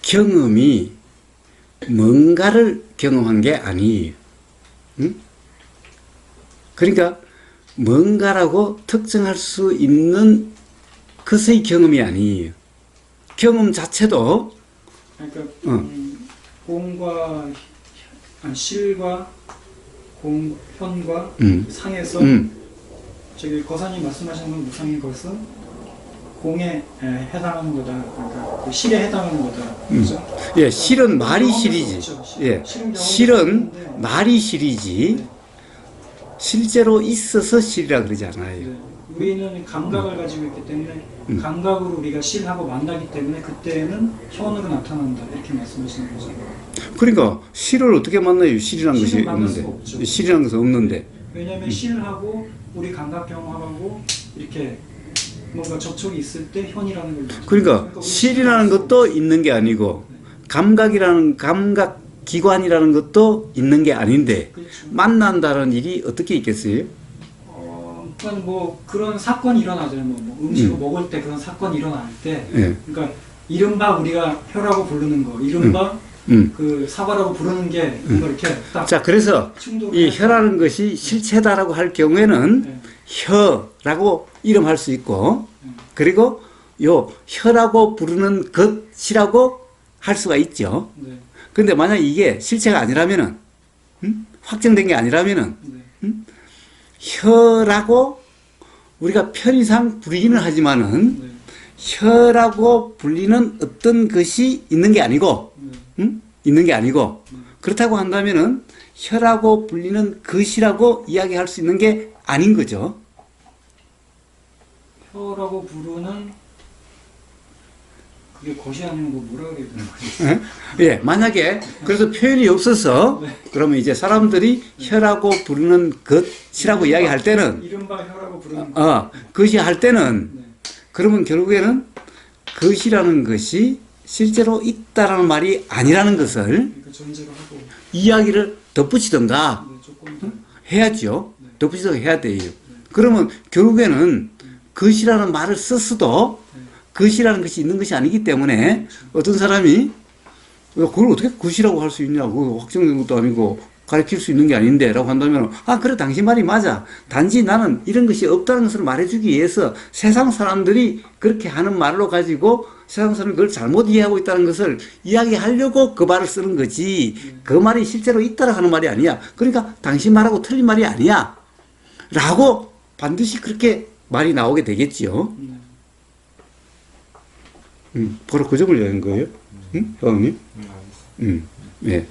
Speaker 2: 경험이 뭔가를 경험한 게 아니에요. 응? 그러니까 뭔가라고 특정할 수 있는 것의 경험이 아니에요. 경험 자체도
Speaker 5: 그러니까 공과 실과 공, 현과 상에서 저기 거사님 말씀하시는 건 무상인 것은 공에 해당하는 거다. 그러니까 그 실에 해당하는 거다. 그렇죠?
Speaker 2: 예, 실은 말이
Speaker 5: 경험할 수
Speaker 2: 실이지.
Speaker 5: 없죠.
Speaker 2: 예,
Speaker 5: 실은
Speaker 2: 실은
Speaker 5: 경험할 수 없는데.
Speaker 2: 말이 실이지. 실제로 있어서 실이라 그러지 않아요.
Speaker 5: 네. 우리는 감각을 가지고 있기 때문에 감각으로 우리가 실하고 만나기 때문에 그때는 현으로 나타난다 이렇게 말씀하시는 거죠.
Speaker 2: 그러니까 실을 어떻게 만나요? 실이라는 것이
Speaker 5: 실은 만날 수가
Speaker 2: 없는데.
Speaker 5: 없죠.
Speaker 2: 실이라는 것은 없는데.
Speaker 5: 왜냐하면 실하고 우리 감각 경험하고 이렇게 뭔가 접촉이 있을 때 현이라는 걸 느끼죠.
Speaker 2: 그러니까
Speaker 5: 우리
Speaker 2: 실이라는 것도 있는 게 아니고 감각이라는 감각 기관이라는 것도 있는 게 아닌데
Speaker 5: 그렇죠.
Speaker 2: 만난다는 일이 어떻게 있겠어요?
Speaker 5: 그러니까 뭐 그런 사건이 일어나잖아요. 뭐 음식을 먹을 때 그런 사건이 일어날 때,
Speaker 2: 예.
Speaker 5: 그러니까 이른바 우리가 혀라고 부르는 거, 이른바 그 사과라고 부르는 게 뭔가 이렇게 딱
Speaker 2: 자, 그래서
Speaker 5: 충돌을
Speaker 2: 이
Speaker 5: 해서
Speaker 2: 혀라는 것이 실체다라고 할 경우에는
Speaker 5: 네.
Speaker 2: 혀라고 이름할 수 있고 그리고 요 혀라고 부르는 것이라고 할 수가 있죠.
Speaker 5: 네,
Speaker 2: 근데 만약 이게 실체가 아니라면은 확정된 게 아니라면은
Speaker 5: 네,
Speaker 2: 혀라고 우리가 편의상 부르기는 하지만은
Speaker 5: 네,
Speaker 2: 혀라고 불리는 어떤 것이 있는 게 아니고 있는 게 아니고 그렇다고 한다면은 혀라고 불리는 것이라고 이야기할 수 있는 게 아닌 거죠.
Speaker 5: 혀라고 부르는 그게 것이 아니면 뭐 뭐라 그래야 되나?
Speaker 2: 예, 만약에 그래서 표현이 없어서 그러면 이제 사람들이 혀라고 부르는 것이라고 이야기할 때는
Speaker 5: 이른바 혀라고 부르는 거.
Speaker 2: 것이 할 때는
Speaker 5: 네.
Speaker 2: 그러면 결국에는 것이라는 것이 실제로 있다라는 말이 아니라는 것을
Speaker 5: 그러니까 존재를 하고
Speaker 2: 이야기를 덧붙이던가
Speaker 5: 네, 조금 더
Speaker 2: 해야죠. 덧붙이던가 해야 돼요. 그러면 결국에는 것이라는 말을 썼어도 것이라는 것이 있는 것이 아니기 때문에 어떤 사람이 그걸 어떻게 것이라고 할 수 있냐고 확정된 것도 아니고 가르칠 수 있는 게 아닌데 라고 한다면 그래 당신 말이 맞아. 단지 나는 이런 것이 없다는 것을 말해주기 위해서 세상 사람들이 그렇게 하는 말로 가지고 세상 사람이 그걸 잘못 이해하고 있다는 것을 이야기하려고 그 말을 쓰는 거지 그 말이 실제로 있다라 하는 말이 아니야. 그러니까 당신 말하고 틀린 말이 아니야 라고 반드시 그렇게 말이 나오게 되겠지요. 바로 그 점을 이야기한 거예요. 응? 형님? 예.